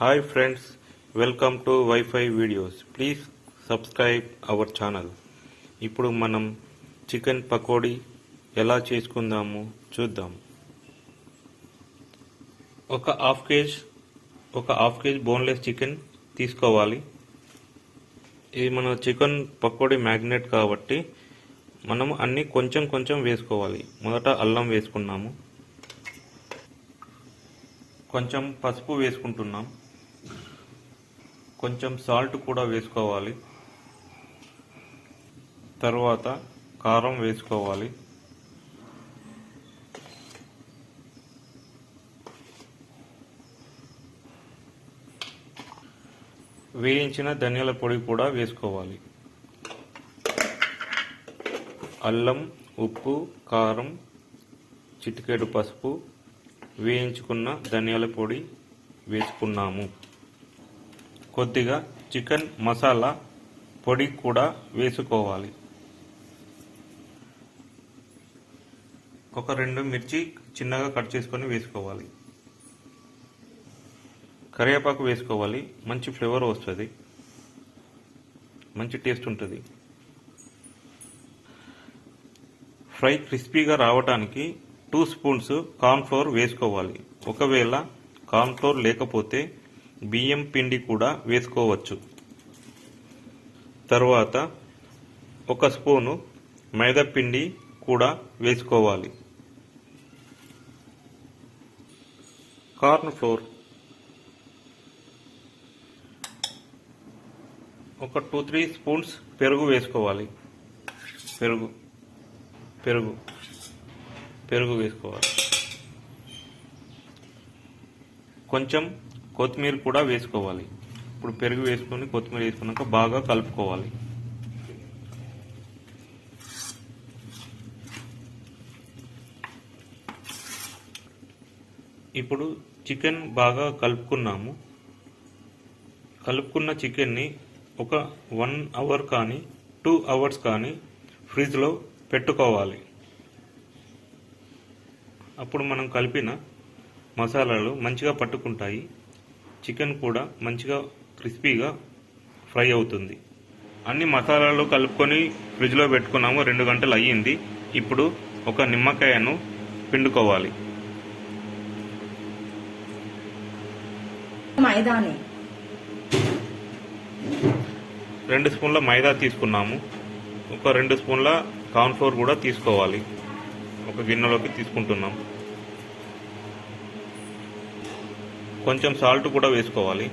Hi friends, welcome to Wi-Fi videos. Please subscribe our channel. ఇప్పుడు మనం chicken pakodi ఎలా చేసుకుందాము చూద్దాం. ఒక హాఫ్ కేజ్ బోన్లెస్ చికెన్ తీసుకోవాలి. ఇది మన చికెన్ పకోడీ మ్యాగ్నెట్ కాబట్టి మనం అన్ని కొంచెం వేసుకోవాలి. మొదట అల్లం వేసుకున్నాము, కొంచెం పసుపు వేసుకుంటున్నాం, కొంచెం సాల్ట్ కూడా వేసుకోవాలి. తర్వాత కారం వేసుకోవాలి. వేయించిన ధనియాల పొడి కూడా వేసుకోవాలి. అల్లం, ఉప్పు, కారం, చిటికెడు పసుపు, వేయించుకున్న ధనియాల పొడి వేసుకున్నాము. కొద్దిగా చికెన్ మసాలా పొడి కూడా వేసుకోవాలి. ఒక 2 మిర్చి చిన్నగా కట్ చేసుకొని వేసుకోవాలి. కరివేపాకు వేసుకోవాలి. మంచి ఫ్లేవర్ వస్తుంది, మంచి టేస్ట్ ఉంటుంది. ఫ్రై క్రిస్పీగా రావడానికి 2 స్పూన్స్ కార్న్ ఫ్లోర్ వేసుకోవాలి. ఒకవేళ కార్న్ ఫ్లోర్ లేకపోతే బియ్యం పిండి కూడా వేసుకోవచ్చు. తర్వాత 1 స్పూను మైదా పిండి కూడా వేసుకోవాలి. కార్న్ ఫ్లోర్ ఒక 2-3 స్పూన్స్ పెరుగు వేసుకోవాలి. పెరుగు వేసుకోవాలి. కొంచెం కొత్తిమీర కూడా వేసుకోవాలి. ఇప్పుడు పెరుగు వేసుకొని కొత్తిమీర వేసుకున్నాక బాగా కలుపుకోవాలి. ఇప్పుడు చికెన్ బాగా కలుపుకున్నాము. కలుపుకున్న చికెన్ని ఒక 1 అవర్ కానీ 2 అవర్స్ కానీ ఫ్రిడ్జ్లో పెట్టుకోవాలి. అప్పుడు మనం కలిపిన మసాలాలు మంచిగా పట్టుకుంటాయి. చికెన్ కూడా మంచిగా క్రిస్పీగా ఫ్రై అవుతుంది. అన్ని మసాలాలు కలుపుకొని ఫ్రిడ్జ్లో పెట్టుకున్నాము. 2 గంటలు అయ్యింది. ఇప్పుడు ఒక నిమ్మకాయను పిండుకోవాలి. మైదాని 2 స్పూన్ల మైదా తీసుకున్నాము. ఒక 2 స్పూన్ల కార్న్ ఫ్లోర్ కూడా తీసుకోవాలి. ఒక గిన్నెలోకి తీసుకుంటున్నాం. కొంచెం సాల్ట్ కూడా వేసుకోవాలి.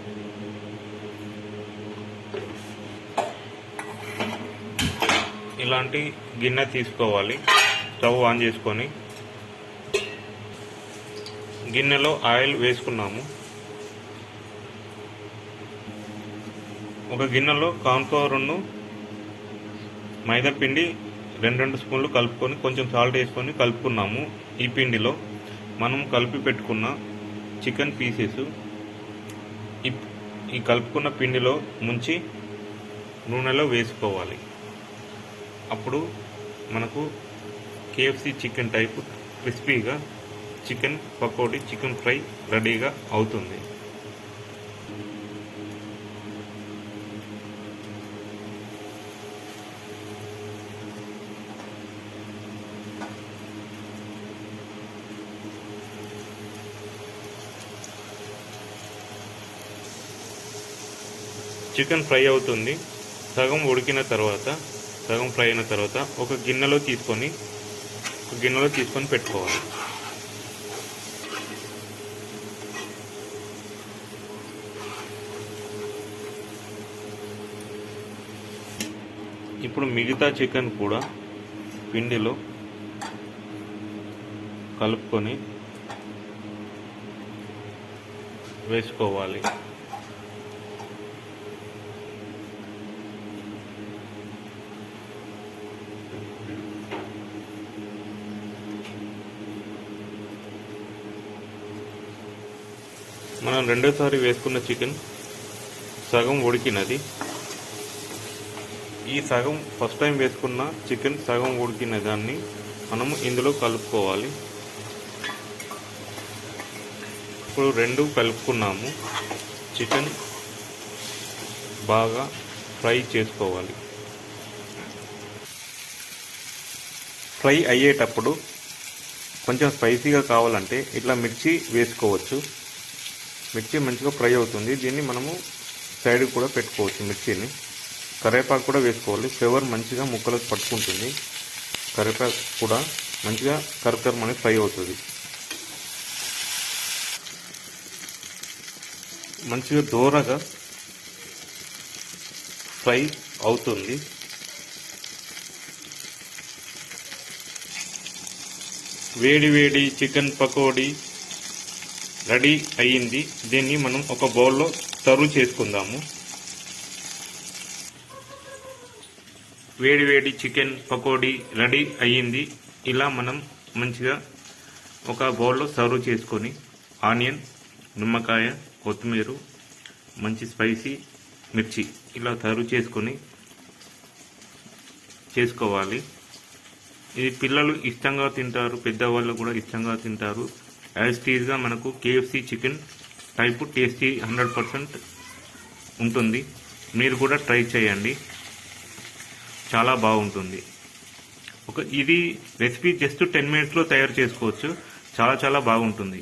ఇలాంటి గిన్నె తీసుకోవాలి. స్టవ్ ఆన్ చేసుకొని గిన్నెలో ఆయిల్ వేసుకున్నాము. ఒక గిన్నెలో కార్న్ ఫ్లోర్ను మైదా పిండి 2 స్పూన్లు కలుపుకొని కొంచెం సాల్ట్ వేసుకొని కలుపుకున్నాము. ఈ పిండిలో మనం కలిపి పెట్టుకున్న చికెన్ పీసెస్ ఈ కలుపుకున్న పిండిలో ముంచి నూనెలో వేసుకోవాలి. అప్పుడు మనకు KFC చికెన్ టైప్ క్రిస్పీగా చికెన్ పకోడీ, చికెన్ ఫ్రై రెడీగా అవుతుంది. చికెన్ ఫ్రై అవుతుంది. సగం ఫ్రై అయిన తర్వాత ఒక గిన్నెలో తీసుకొని పెట్టుకోవాలి. ఇప్పుడు మిగతా చికెన్ కూడా పిండిలో కలుపుకొని వేసుకోవాలి. మనం రెండోసారి వేసుకున్న చికెన్ సగం ఉడికినది. ఈ సగం ఫస్ట్ టైం వేసుకున్న చికెన్ సగం ఉడికిన దాన్ని మనము ఇందులో కలుపుకోవాలి. ఇప్పుడు 2 కలుపుకున్నాము. చికెన్ బాగా ఫ్రై చేసుకోవాలి. ఫ్రై అయ్యేటప్పుడు కొంచెం స్పైసీగా కావాలంటే ఇట్లా మిర్చి వేసుకోవచ్చు. మిర్చి మంచిగా ఫ్రై అవుతుంది. దీన్ని మనము సైడ్ కూడా పెట్టుకోవచ్చు. మిర్చిని కరివేపాకు కూడా వేసుకోవాలి. ఫ్లేవర్ మంచిగా ముక్కలకు పట్టుకుంటుంది. కరివేపాకు కూడా మంచిగా కరకరమని ఫ్రై అవుతుంది. మంచిగా దూరగా ఫ్రై అవుతుంది. వేడి వేడి చికెన్ పకోడీ రెడీ అయ్యింది. దీన్ని మనం ఒక బౌల్లో సర్వ్ చేసుకుందాము. వేడి వేడి చికెన్ పకోడీ రెడీ అయ్యింది. ఇలా మనం మంచిగా ఒక బౌల్లో సర్వ్ చేసుకొని ఆనియన్, నిమ్మకాయ, కొత్తిమీర, మంచి స్పైసీ మిర్చి ఇలా సర్వ్ చేసుకోవాలి. ఇది పిల్లలు ఇష్టంగా తింటారు, పెద్దవాళ్ళు కూడా ఇష్టంగా తింటారు. యాజ్ టీజ్గా మనకు కేఎఫ్సి చికెన్ టైపు టేస్టీ 100% ఉంటుంది. మీరు కూడా ట్రై చేయండి, చాలా బాగుంటుంది. ఇది రెసిపీ జస్ట్ 10 minutesలో తయారు చేసుకోవచ్చు. చాలా బాగుంటుంది.